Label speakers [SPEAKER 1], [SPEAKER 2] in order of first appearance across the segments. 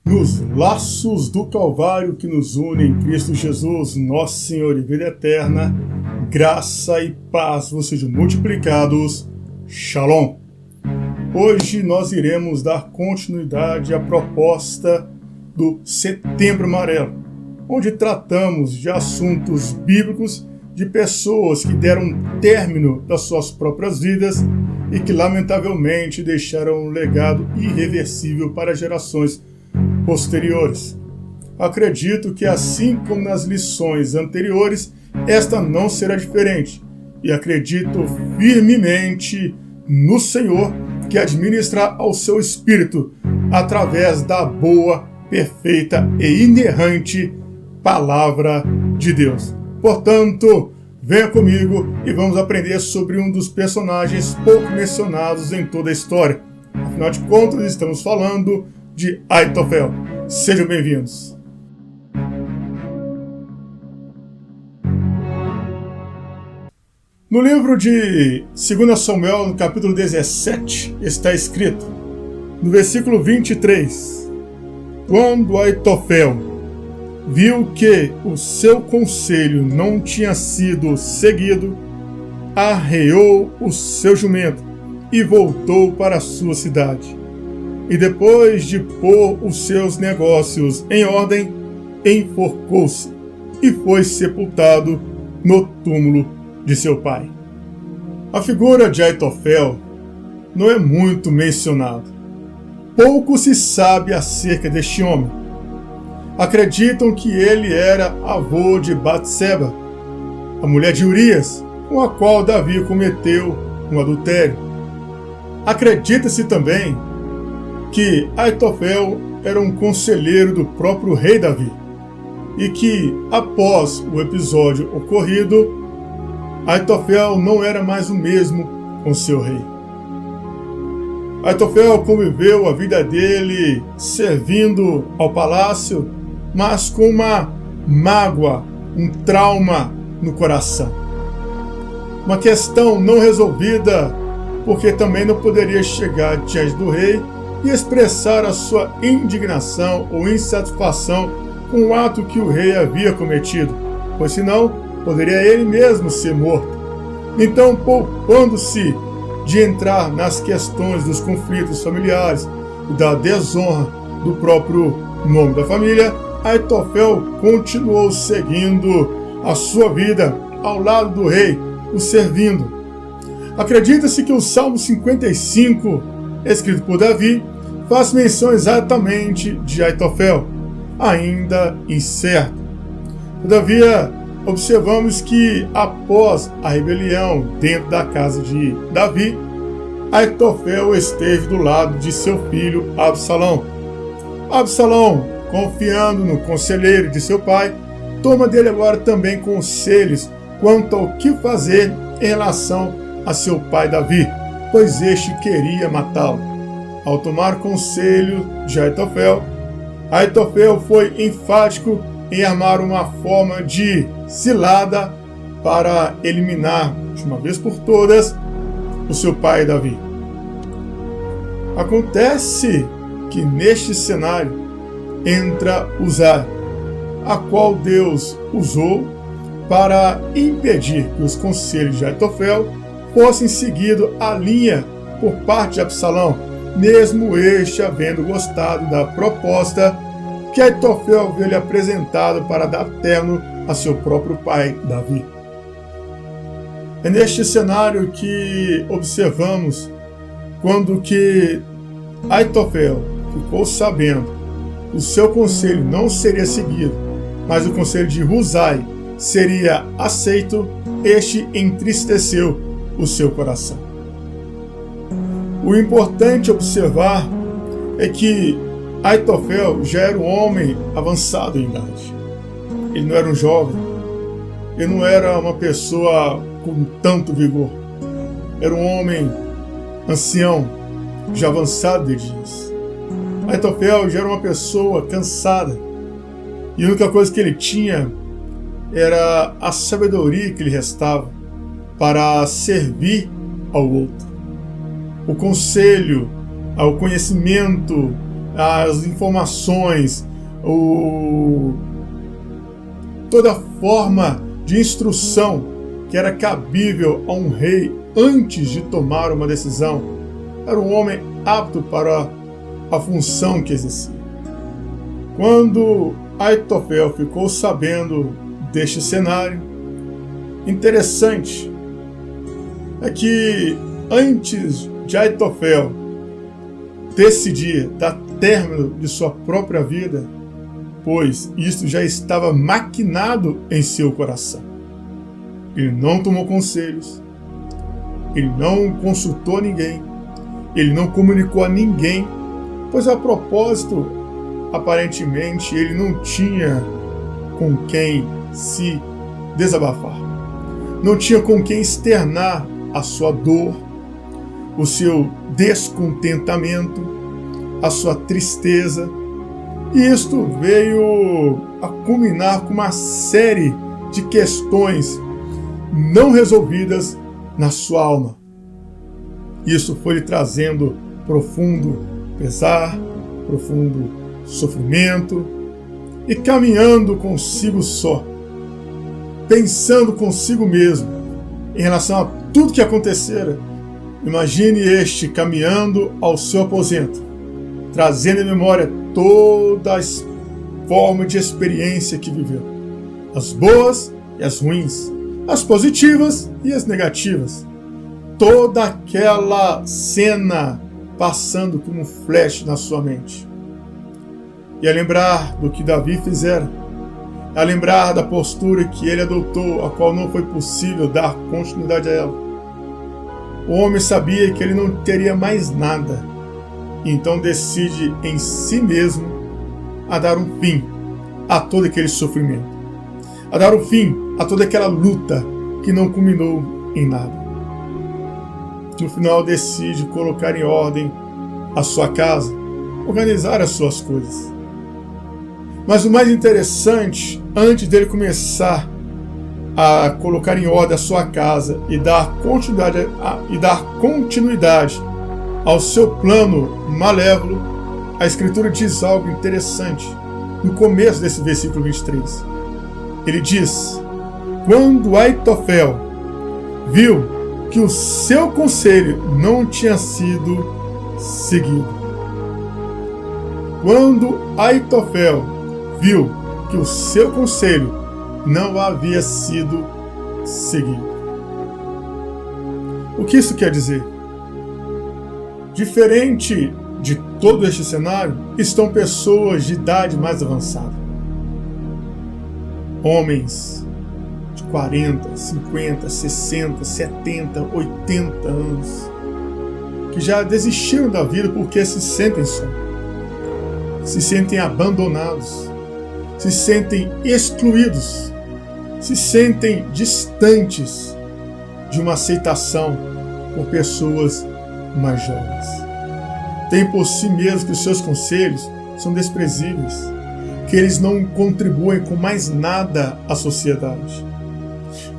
[SPEAKER 1] Nos laços do Calvário que nos unem em Cristo Jesus, nosso Senhor e vida eterna, graça e paz vos sejam multiplicados. Shalom! Hoje nós iremos dar continuidade à proposta do Setembro Amarelo, onde tratamos de assuntos bíblicos de pessoas que deram término das suas próprias vidas e que lamentavelmente deixaram um legado irreversível para gerações posteriores. Acredito que, assim como nas lições anteriores, esta não será diferente, e acredito firmemente no Senhor que administra ao seu espírito através da boa, perfeita e inerrante Palavra de Deus. Portanto, venha comigo e vamos aprender sobre um dos personagens pouco mencionados em toda a história. Afinal de contas, estamos falando de Aitofel. Sejam bem-vindos. No livro de 2 Samuel, no capítulo 17, está escrito, no versículo 23, quando Aitofel viu que o seu conselho não tinha sido seguido, arreou o seu jumento e voltou para a sua cidade. E depois de pôr os seus negócios em ordem, enforcou-se e foi sepultado no túmulo de seu pai. A figura de Aitofel não é muito mencionada. Pouco se sabe acerca deste homem. Acreditam que ele era avô de Batseba, a mulher de Urias, com a qual Davi cometeu um adultério. Acredita-se também que Aitofel era um conselheiro do próprio rei Davi, e que, após o episódio ocorrido, Aitofel não era mais o mesmo com seu rei. Aitofel conviveu a vida dele servindo ao palácio, mas com uma mágoa, um trauma no coração. Uma questão não resolvida, porque também não poderia chegar diante do rei e expressar a sua indignação ou insatisfação com o ato que o rei havia cometido, pois senão poderia ele mesmo ser morto. Então, poupando-se de entrar nas questões dos conflitos familiares e da desonra do próprio nome da família, Aitofel continuou seguindo a sua vida ao lado do rei, o servindo. Acredita-se que o Salmo 55, escrito por Davi, faz menção exatamente de Aitofel, ainda incerto. Todavia, observamos que, após a rebelião dentro da casa de Davi, Aitofel esteve do lado de seu filho Absalão. Absalão, confiando no conselheiro de seu pai, toma dele agora também conselhos quanto ao que fazer em relação a seu pai Davi, pois este queria matá-lo. Ao tomar conselho de Aitofel, Aitofel foi enfático em armar uma forma de cilada para eliminar, de uma vez por todas, o seu pai Davi. Acontece que neste cenário entra Uzai, a qual Deus usou para impedir que os conselhos de Aitofel fossem seguidos à linha por parte de Absalão, mesmo este havendo gostado da proposta que Aitofel veio lhe apresentado para dar término a seu próprio pai, Davi. É neste cenário que observamos quando que Aitofel ficou sabendo que o seu conselho não seria seguido, mas o conselho de Uzai seria aceito, este entristeceu o seu coração. O importante observar é que Aitofel já era um homem avançado em idade. Ele não era um jovem, ele não era uma pessoa com tanto vigor. Era um homem ancião, já avançado de dias. Aitofel já era uma pessoa cansada, e a única coisa que ele tinha era a sabedoria que lhe restava para servir ao outro. O conselho, o conhecimento as informações, toda a forma de instrução que era cabível a um rei antes de tomar uma decisão. Era um homem apto para a função que exercia. Quando Aitofel ficou sabendo deste cenário, interessante é que antes de Aitofel decidir dar término de sua própria vida, pois isto já estava maquinado em seu coração. Ele não tomou conselhos, ele não consultou ninguém, ele não comunicou a ninguém, pois a propósito, aparentemente, ele não tinha com quem se desabafar, não tinha com quem externar a sua dor, o seu descontentamento, a sua tristeza. E isto veio a culminar com uma série de questões não resolvidas na sua alma. Isso foi lhe trazendo profundo pesar, profundo sofrimento, e caminhando consigo só, pensando consigo mesmo em relação a tudo que acontecera. Imagine este caminhando ao seu aposento, trazendo em memória toda a forma de experiência que viveu, as boas e as ruins, as positivas e as negativas, toda aquela cena passando como um flash na sua mente. E a lembrar do que Davi fizera, a lembrar da postura que ele adotou, a qual não foi possível dar continuidade a ela. O homem sabia que ele não teria mais nada, e então decide em si mesmo a dar um fim a todo aquele sofrimento, a dar um fim a toda aquela luta que não culminou em nada. No final decide colocar em ordem a sua casa, organizar as suas coisas. Mas o mais interessante, antes dele começar a colocar em ordem a sua casa e dar continuidade ao seu plano malévolo, a Escritura diz algo interessante no começo desse versículo 23. Ele diz: quando Aitofel viu que o seu conselho não tinha sido seguido. Quando Aitofel viu que o seu conselho não havia sido seguido. O que isso quer dizer? Diferente de todo este cenário, estão pessoas de idade mais avançada. Homens de 40, 50, 60, 70, 80 anos, que já desistiram da vida porque se sentem só, se sentem abandonados, se sentem excluídos, se sentem distantes de uma aceitação por pessoas mais jovens. Tem por si mesmo que os seus conselhos são desprezíveis, que eles não contribuem com mais nada à sociedade,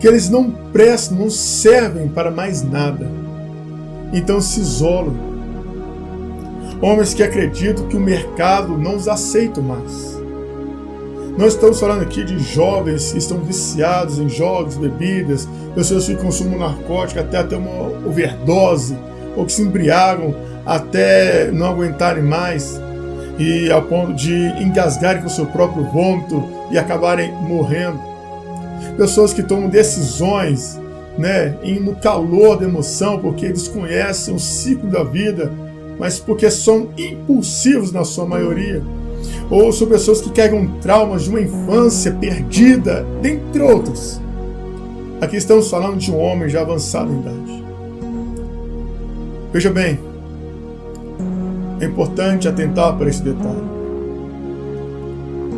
[SPEAKER 1] que eles não prestam, não servem para mais nada. Então se isolam. Homens que acreditam que o mercado não os aceita mais. Nós estamos falando aqui de jovens que estão viciados em jogos, bebidas, pessoas que consumem narcótico até ter uma overdose, ou que se embriagam até não aguentarem mais, e ao ponto de engasgarem com o seu próprio vômito e acabarem morrendo. Pessoas que tomam decisões, no calor da emoção, porque eles conhecem o ciclo da vida, mas porque são impulsivos na sua maioria. Ou são pessoas que carregam traumas de uma infância perdida, dentre outros. Aqui estamos falando de um homem já avançado em idade. Veja bem, é importante atentar para esse detalhe.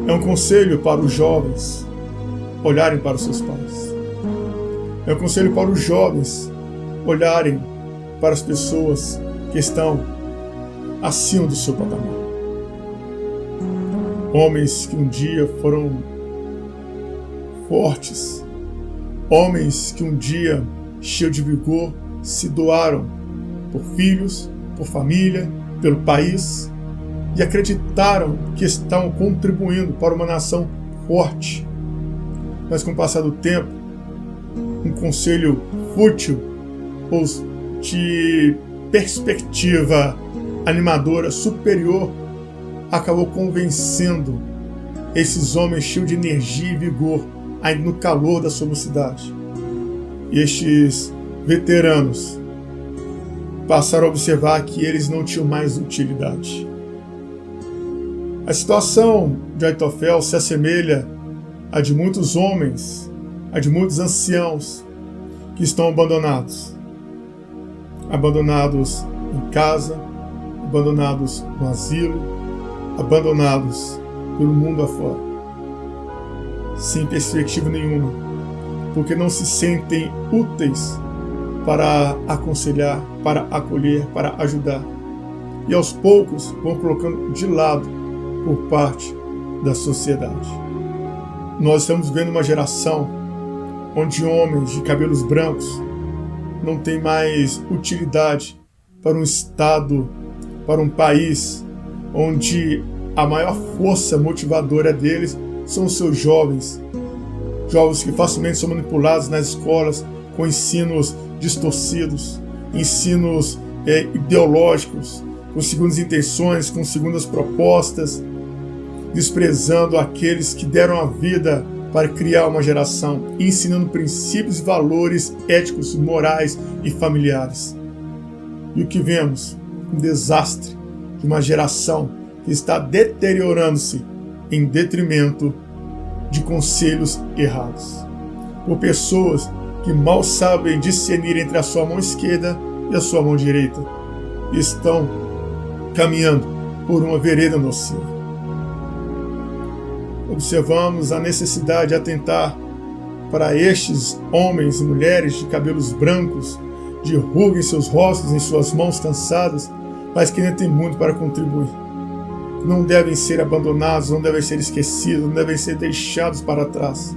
[SPEAKER 1] É um conselho para os jovens olharem para os seus pais. É um conselho para os jovens olharem para as pessoas que estão acima do seu patamar. Homens que um dia foram fortes, homens que um dia, cheios de vigor, se doaram por filhos, por família, pelo país, e acreditaram que estavam contribuindo para uma nação forte. Mas com o passar do tempo, um conselho fútil ou de perspectiva animadora superior acabou convencendo esses homens cheios de energia e vigor, ainda no calor da sua mocidade. E estes veteranos passaram a observar que eles não tinham mais utilidade. A situação de Aitofel se assemelha à de muitos homens, à de muitos anciãos que estão abandonados. Abandonados em casa, abandonados no asilo, abandonados pelo mundo afora, sem perspectiva nenhuma, porque não se sentem úteis para aconselhar, para acolher, para ajudar. E aos poucos vão colocando de lado por parte da sociedade. Nós estamos vendo uma geração onde homens de cabelos brancos não têm mais utilidade para um estado, para um país onde a maior força motivadora deles são os seus jovens. Jovens que facilmente são manipulados nas escolas com ensinos distorcidos, ensinos ideológicos, com segundas intenções, com segundas propostas, desprezando aqueles que deram a vida para criar uma geração, ensinando princípios e valores éticos, morais e familiares. E o que vemos? Um desastre de uma geração que está deteriorando-se em detrimento de conselhos errados, por pessoas que mal sabem discernir entre a sua mão esquerda e a sua mão direita, e estão caminhando por uma vereda nociva. Observamos a necessidade de atentar para estes homens e mulheres de cabelos brancos, de ruga em seus rostos, em suas mãos cansadas, mas que ainda têm muito para contribuir. Não devem ser abandonados, não devem ser esquecidos, não devem ser deixados para trás,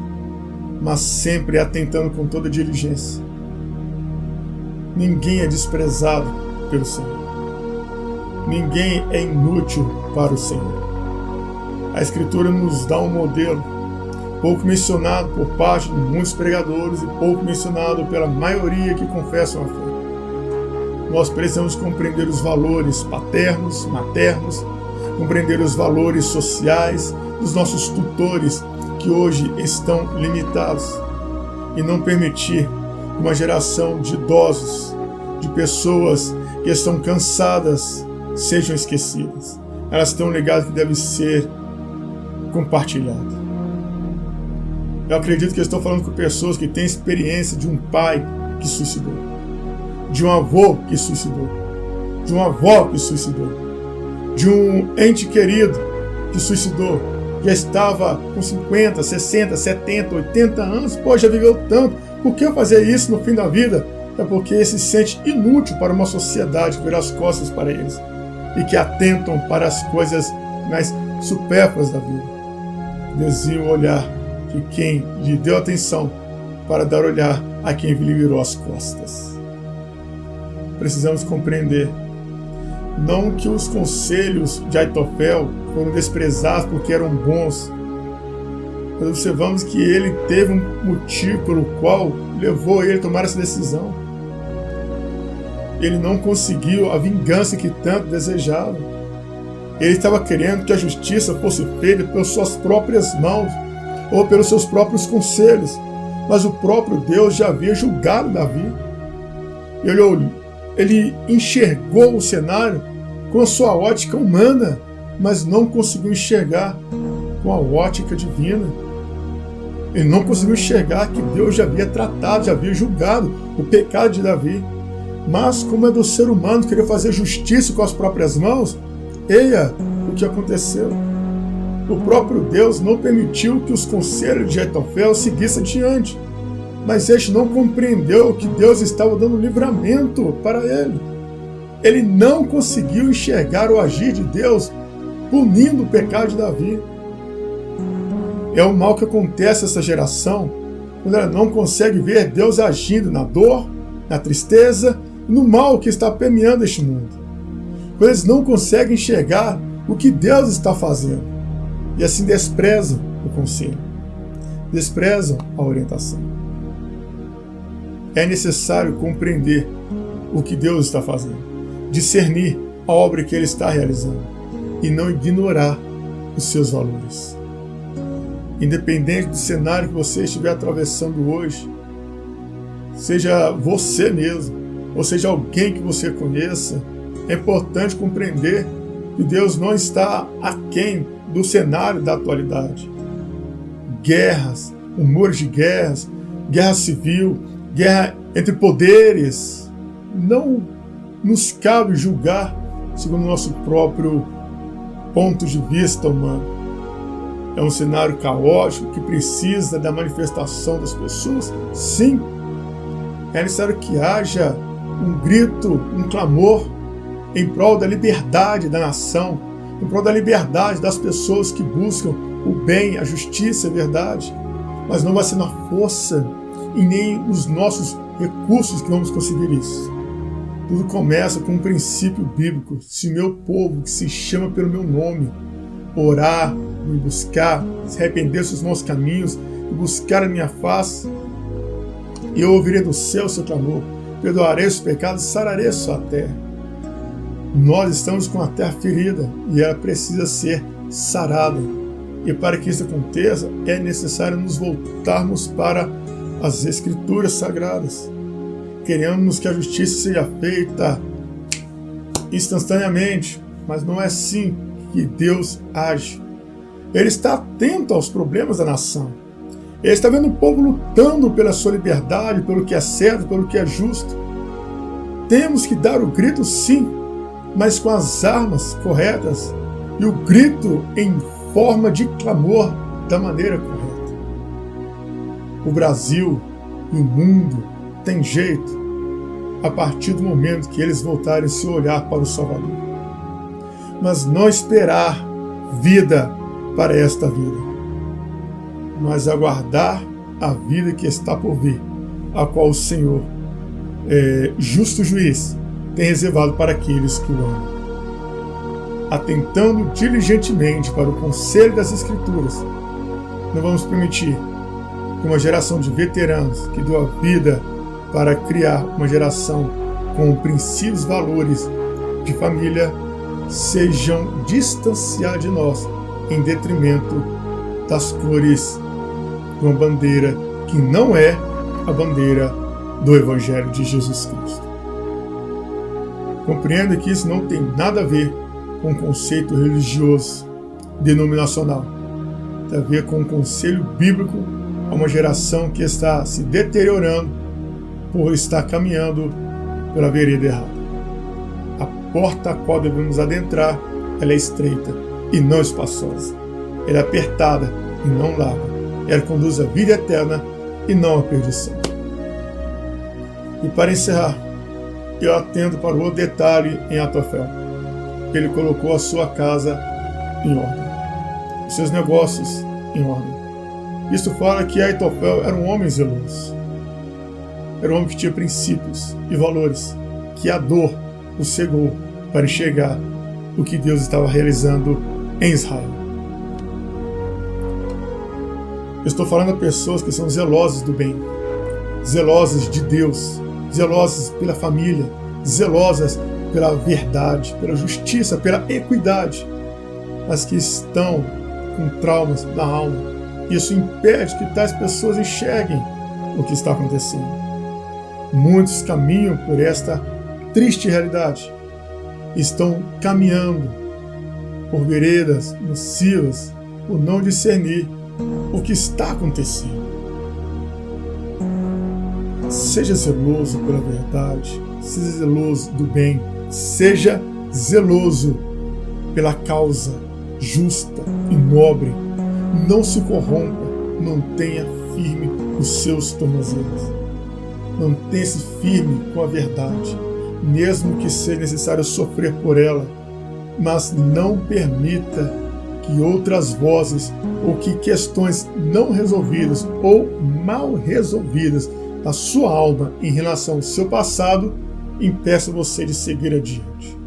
[SPEAKER 1] mas sempre atentando com toda diligência. Ninguém é desprezado pelo Senhor. Ninguém é inútil para o Senhor. A Escritura nos dá um modelo, pouco mencionado por parte de muitos pregadores e pouco mencionado pela maioria que confessam a fé. Nós precisamos compreender os valores paternos, maternos, compreender os valores sociais dos nossos tutores que hoje estão limitados e não permitir que uma geração de idosos, de pessoas que estão cansadas, sejam esquecidas. Elas têm um legado que deve ser compartilhado. Eu acredito que eu estou falando com pessoas que têm experiência de um pai que suicidou, de um avô que suicidou, de uma avó que suicidou, de um ente querido que suicidou, já estava com 50, 60, 70, 80 anos, já viveu tanto, por que fazer isso no fim da vida? É porque se sente inútil para uma sociedade que vira as costas para eles e que atentam para as coisas mais supérfluas da vida. Desvia o olhar de quem lhe deu atenção para dar olhar a quem lhe virou as costas. Precisamos compreender, não que os conselhos de Aitofel foram desprezados porque eram bons, mas observamos que ele teve um motivo pelo qual levou ele a tomar essa decisão. Ele não conseguiu a vingança que tanto desejava. Ele estava querendo que a justiça fosse feita pelas suas próprias mãos ou pelos seus próprios conselhos, mas o próprio Deus já havia julgado Davi. Ele enxergou o cenário com a sua ótica humana, mas não conseguiu enxergar com a ótica divina. Ele não conseguiu enxergar que Deus já havia tratado, já havia julgado o pecado de Davi. Mas como é do ser humano querer fazer justiça com as próprias mãos, eia o que aconteceu. O próprio Deus não permitiu que os conselhos de Aitofel seguissem adiante, mas este não compreendeu que Deus estava dando livramento para ele. Ele não conseguiu enxergar o agir de Deus punindo o pecado de Davi. É o mal que acontece nessa geração quando ela não consegue ver Deus agindo na dor, na tristeza e no mal que está permeando este mundo. Quando eles não conseguem enxergar o que Deus está fazendo e assim desprezam o conselho, desprezam a orientação. É necessário compreender o que Deus está fazendo, discernir a obra que Ele está realizando e não ignorar os seus valores. Independente do cenário que você estiver atravessando hoje, seja você mesmo, ou seja alguém que você conheça, é importante compreender que Deus não está aquém do cenário da atualidade. Guerras, rumores de guerras, guerra civil, guerra entre poderes, não nos cabe julgar segundo o nosso próprio ponto de vista humano. É um cenário caótico que precisa da manifestação das pessoas? Sim. É necessário que haja um grito, um clamor em prol da liberdade da nação, em prol da liberdade das pessoas que buscam o bem, a justiça, a verdade. Mas não vai ser na força e nem nos nossos recursos que vamos conseguir isso. Tudo começa com um princípio bíblico. Se meu povo, que se chama pelo meu nome, orar, me buscar, se arrepender dos maus caminhos e buscar a minha face, e eu ouvirei do céu o seu clamor, perdoarei os pecados e sararei a sua terra. Nós estamos com a terra ferida e ela precisa ser sarada. E para que isso aconteça, é necessário nos voltarmos para as Escrituras Sagradas. Queremos que a justiça seja feita instantaneamente, mas não é assim que Deus age. Ele está atento aos problemas da nação. Ele está vendo o povo lutando pela sua liberdade, pelo que é certo, pelo que é justo. Temos que dar o grito, sim, mas com as armas corretas e o grito em forma de clamor da maneira correta. O Brasil e o mundo têm jeito a partir do momento que eles voltarem seu olhar para o Salvador. Mas não esperar vida para esta vida, mas aguardar a vida que está por vir, a qual o Senhor, justo juiz, tem reservado para aqueles que o amam. Atentando diligentemente para o conselho das Escrituras, não vamos permitir que uma geração de veteranos que deu a vida para criar uma geração com princípios e valores de família sejam distanciados de nós em detrimento das cores de uma bandeira que não é a bandeira do Evangelho de Jesus Cristo. Compreenda que isso não tem nada a ver com o conceito religioso, denominacional. Tem a ver com o conselho bíblico a uma geração que está se deteriorando por estar caminhando pela vereda errada. A porta a qual devemos adentrar, ela é estreita e não espaçosa. Ela é apertada e não larga. Ela conduz à vida eterna e não à perdição. E para encerrar, eu atendo para o outro detalhe em Aitofel. Ele colocou a sua casa em ordem, os seus negócios em ordem. Isso fala que Aitofel era um homem zeloso. Era um homem que tinha princípios e valores, que a dor o cegou para enxergar o que Deus estava realizando em Israel. Eu estou falando a pessoas que são zelosas do bem, zelosas de Deus, zelosas pela família, zelosas pela verdade, pela justiça, pela equidade, mas que estão com traumas na alma. Isso impede que tais pessoas enxerguem o que está acontecendo. Muitos caminham por esta triste realidade. Estão caminhando por veredas nocivas por não discernir o que está acontecendo. Seja zeloso pela verdade, seja zeloso do bem, seja zeloso pela causa justa e nobre. Não se corrompa, mantenha firme os seus tornozelos. Mantenha-se firme com a verdade, mesmo que seja necessário sofrer por ela, mas não permita que outras vozes ou que questões não resolvidas ou mal resolvidas da sua alma em relação ao seu passado impeçam você de seguir adiante.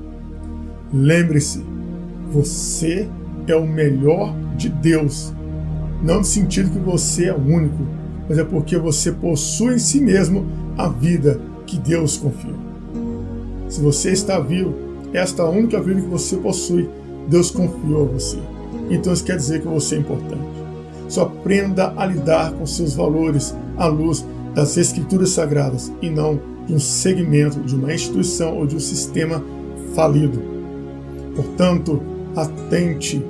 [SPEAKER 1] Lembre-se, Você é o melhor de Deus. Não no sentido que você é único, mas é porque você possui em si mesmo a vida que Deus confiou. Se você está vivo, esta é a única vida que você possui, Deus confiou a você. Então isso quer dizer que você é importante. Só aprenda a lidar com seus valores à luz das Escrituras Sagradas e não de um segmento, de uma instituição ou de um sistema falido. Portanto, atente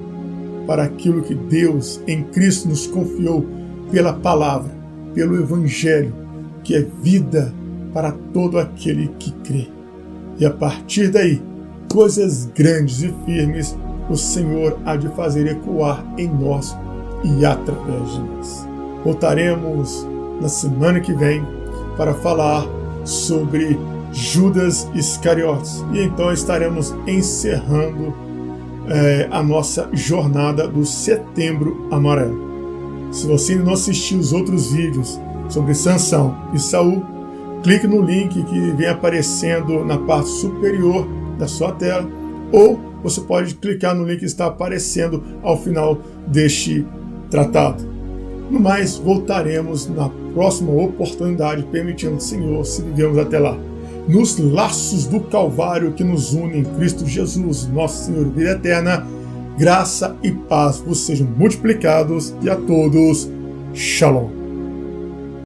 [SPEAKER 1] para aquilo que Deus em Cristo nos confiou pela palavra, pelo Evangelho, que é vida para todo aquele que crê. E a partir daí, coisas grandes e firmes o Senhor há de fazer ecoar em nós e através de nós. Voltaremos na semana que vem para falar sobre Judas Iscariotes. E então estaremos encerrando a nossa jornada do Setembro Amarelo. Se você ainda não assistiu os outros vídeos sobre Sansão e Saul, clique no link que vem aparecendo na parte superior da sua tela, ou você pode clicar no link que está aparecendo ao final deste tratado. No mais, voltaremos na próxima oportunidade, permitindo o Senhor, se vivemos até lá, nos laços do Calvário que nos unem em Cristo Jesus, nosso Senhor e vida eterna. Graça e paz vos sejam multiplicados e a todos, Shalom.